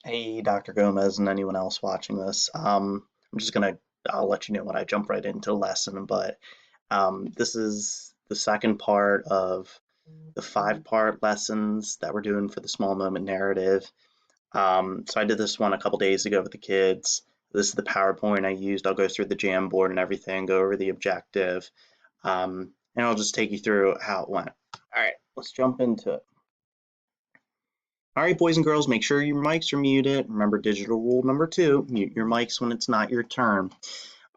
Hey, Dr. Gomez and anyone else watching this. I'll let you know when I jump right into the lesson, but this is the second part of the five-part lessons that we're doing for the small moment narrative. So I did this one a couple days ago with the kids. This is the PowerPoint I used. I'll go through the Jamboard and everything, go over the objective, and I'll just take you through how it went. All right, let's jump into it. All right, boys and girls, make sure your mics are muted. Remember digital rule number 2, mute your mics when it's not your turn.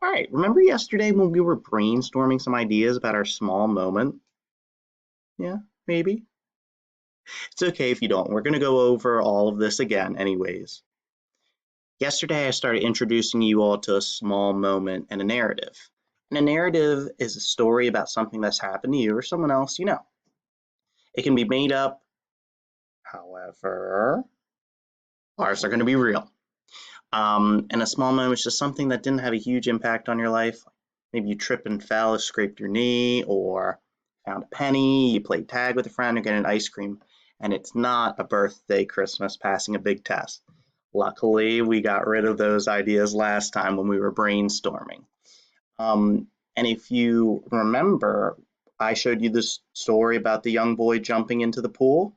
All right, remember yesterday when we were brainstorming some ideas about our small moment? Yeah, maybe. It's okay if you don't. We're going to go over all of this again anyways. Yesterday, I started introducing you all to a small moment and a narrative. And a narrative is a story about something that's happened to you or someone else you know. It can be made up, however, ours are going to be real. And a small moment is just something that didn't have a huge impact on your life. Maybe you tripped and fell, scraped your knee, or found a penny, you played tag with a friend, or getting an ice cream, and it's not a birthday, Christmas, passing a big test. Luckily, we got rid of those ideas last time when we were brainstorming. And if you remember, I showed you this story about the young boy jumping into the pool.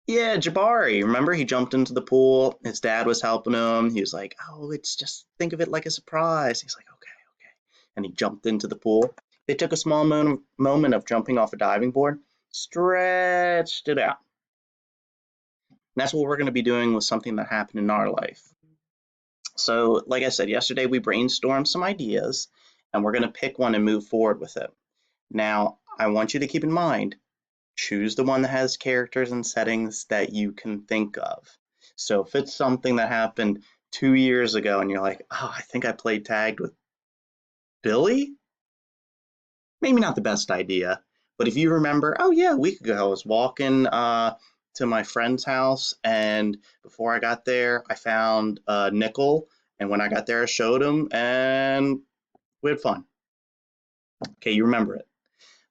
Yeah, Jabari. Remember, he jumped into the pool. His dad was helping him. He was like, "Oh, it's just think of it like a surprise." He's like, "Okay, okay." And he jumped into the pool. They took a small moment of jumping off a diving board, stretched it out. And that's what we're going to be doing with something that happened in our life. So, like I said, yesterday we brainstormed some ideas, and we're going to pick one and move forward with it. Now, I want you to keep in mind, choose the one that has characters and settings that you can think of. So if it's something that happened 2 years ago and you're like, oh, I think I played tag with Billy, maybe not the best idea. But if you remember, oh yeah, a week ago I was walking to my friend's house, and before I got there, I found a nickel, and when I got there, I showed him, and we had fun. Okay, you remember it.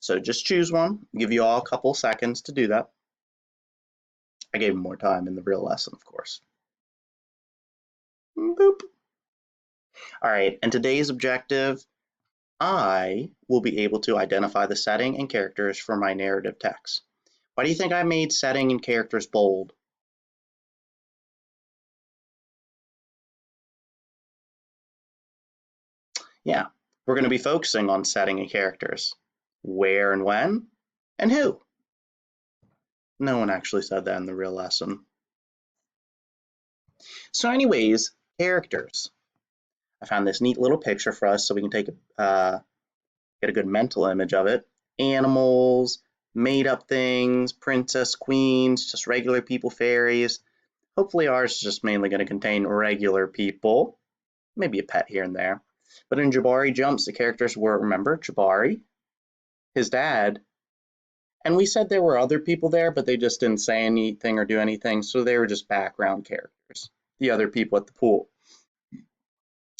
So just choose one. I'll give you all a couple seconds to do that. I gave him more time in the real lesson, of course. Boop. All right, and today's objective, I will be able to identify the setting and characters for my narrative text. Why do you think I made setting and characters bold? Yeah, we're going to be focusing on setting and characters. Where and when, and who. No one actually said that in the real lesson. So anyways, characters. I found this neat little picture for us so we can get a good mental image of it. Animals, made up things, princess, queens, just regular people, fairies. Hopefully ours is just mainly going to contain regular people, maybe a pet here and there. But in Jabari Jumps, the characters were, remember, Jabari, his dad, and we said there were other people there, but they just didn't say anything or do anything, so they were just background characters, the other people at the pool.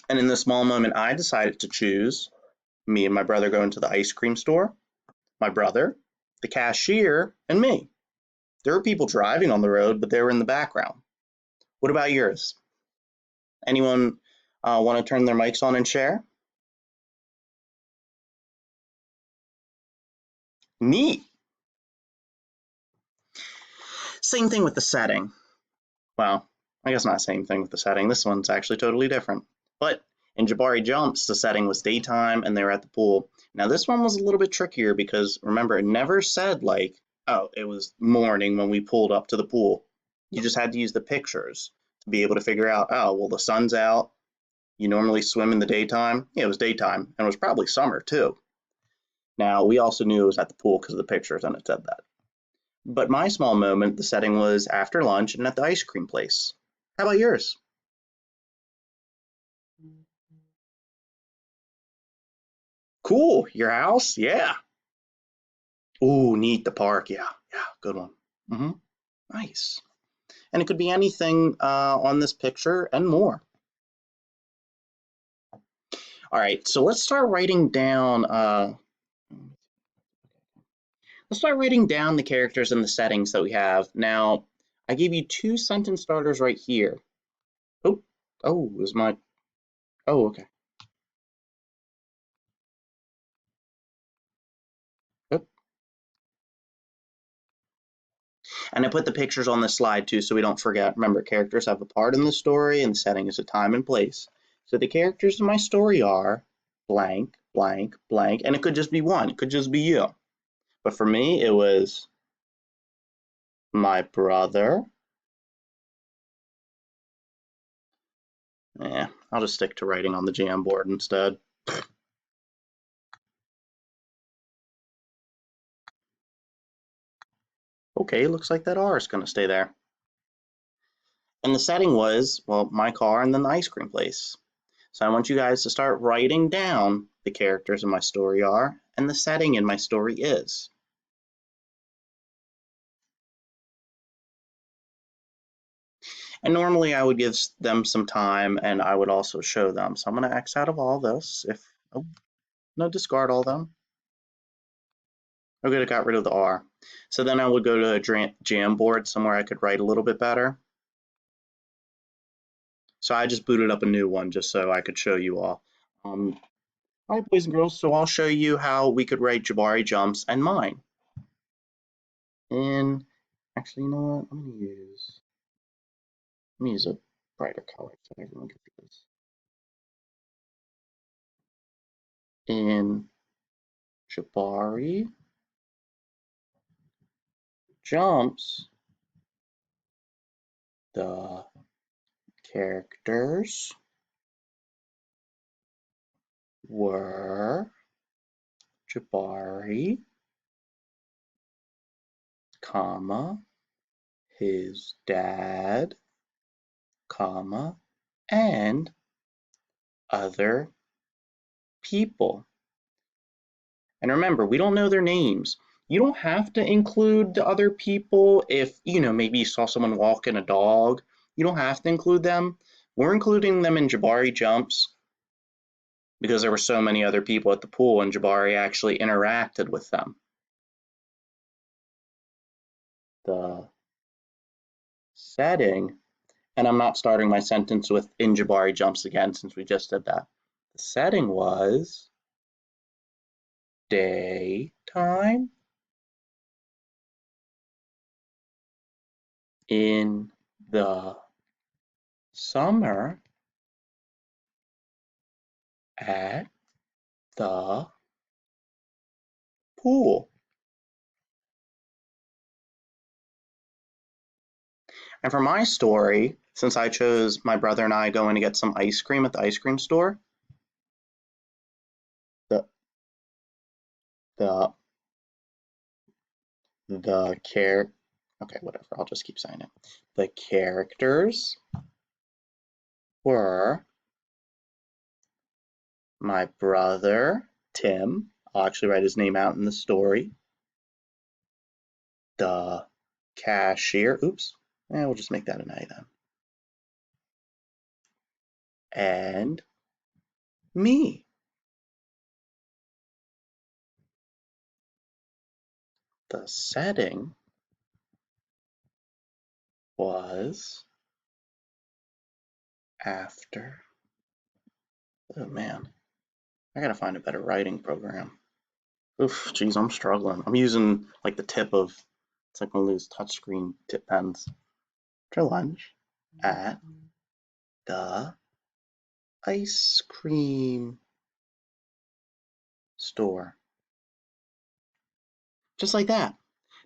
And in the small moment, I decided to choose me and my brother going to the ice cream store, my brother, the cashier, and me. There were people driving on the road, but they were in the background. What about yours? Anyone want to turn their mics on and share? Neat. Same thing with the setting. Well, I guess not same thing with the setting. This one's actually totally different. But in Jabari Jumps, the setting was daytime and they were at the pool. Now this one was a little bit trickier because remember, it never said like, oh, it was morning when we pulled up to the pool. You just had to use the pictures to be able to figure out, oh, well, the sun's out. You normally swim in the daytime. Yeah, it was daytime, and it was probably summer too. Now, we also knew it was at the pool because of the pictures, and it said that. But my small moment, the setting was after lunch and at the ice cream place. How about yours? Cool. Your house? Yeah. Ooh, neat. The park. Yeah. Yeah. Good one. Mm-hmm. Nice. And it could be anything on this picture and more. All right. So let's start writing down. Let's start writing down the characters and the settings that we have. Now, I gave you 2 sentence starters right here. Oh, oh, is my, oh, okay. Oh. And I put the pictures on this slide too, so we don't forget. Remember, characters have a part in the story, and the setting is a time and place. So the characters in my story are blank, blank, blank, and it could just be one. It could just be you. But for me, it was my brother. Yeah, I'll just stick to writing on the Jamboard instead. Okay, looks like that R is going to stay there. And the setting was, well, my car and then the ice cream place. So I want you guys to start writing down the characters in my story are and the setting in my story is. And normally I would give them some time and I would also show them. So I'm going to X out of all this. If, oh, no, discard all them. Okay, I got rid of the R. So then I would go to a Jamboard somewhere I could write a little bit better. So I just booted up a new one just so I could show you all. All right, boys and girls, so I'll show you how we could write Jabari Jumps and mine. And actually, you know what? I'm gonna use a brighter color so everyone can see this. In Jabari Jumps, the characters were Jabari, comma, his dad, comma, and other people. And remember, we don't know their names. You don't have to include the other people if, maybe you saw someone walking a dog. You don't have to include them. We're including them in Jabari Jumps because there were so many other people at the pool and Jabari actually interacted with them. The setting, and I'm not starting my sentence with in Jabari Jumps again since we just did that. The setting was daytime in the summer at the pool. And for my story, since I chose my brother and I going to get some ice cream at the ice cream store, the the the care okay, whatever, I'll just keep saying it. The characters were my brother, Tim. I'll actually write his name out in the story. The cashier, oops, we'll just make that an A then. And me. The setting was after. Oh man, I gotta find a better writing program. Oof, geez, I'm struggling. I'm using like the tip of, it's like one of those touchscreen tip pens. For lunch at the ice cream store. Just like that.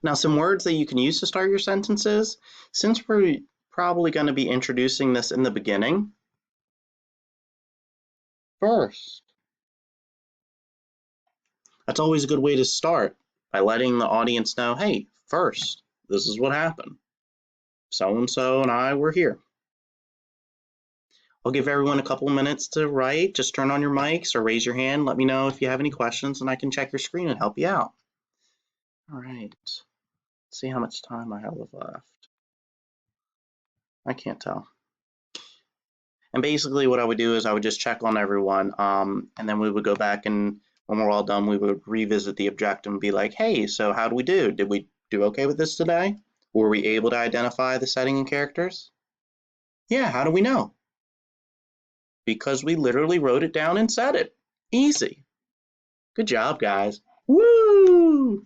Now, some words that you can use to start your sentences, since we're probably going to be introducing this in the beginning, first. That's always a good way to start, by letting the audience know, hey, first, this is what happened. So-and-so and I were here. I'll give everyone a couple minutes to write. Just turn on your mics or raise your hand. Let me know if you have any questions and I can check your screen and help you out. All right, let's see how much time I have left. I can't tell. And basically what I would do is I would just check on everyone, and then we would go back, and when we're all done, we would revisit the objective and be like, hey, so how do we do? Did we do okay with this today? Were we able to identify the setting and characters? Yeah, how do we know? Because we literally wrote it down and said it. Easy. Good job, guys. Woo!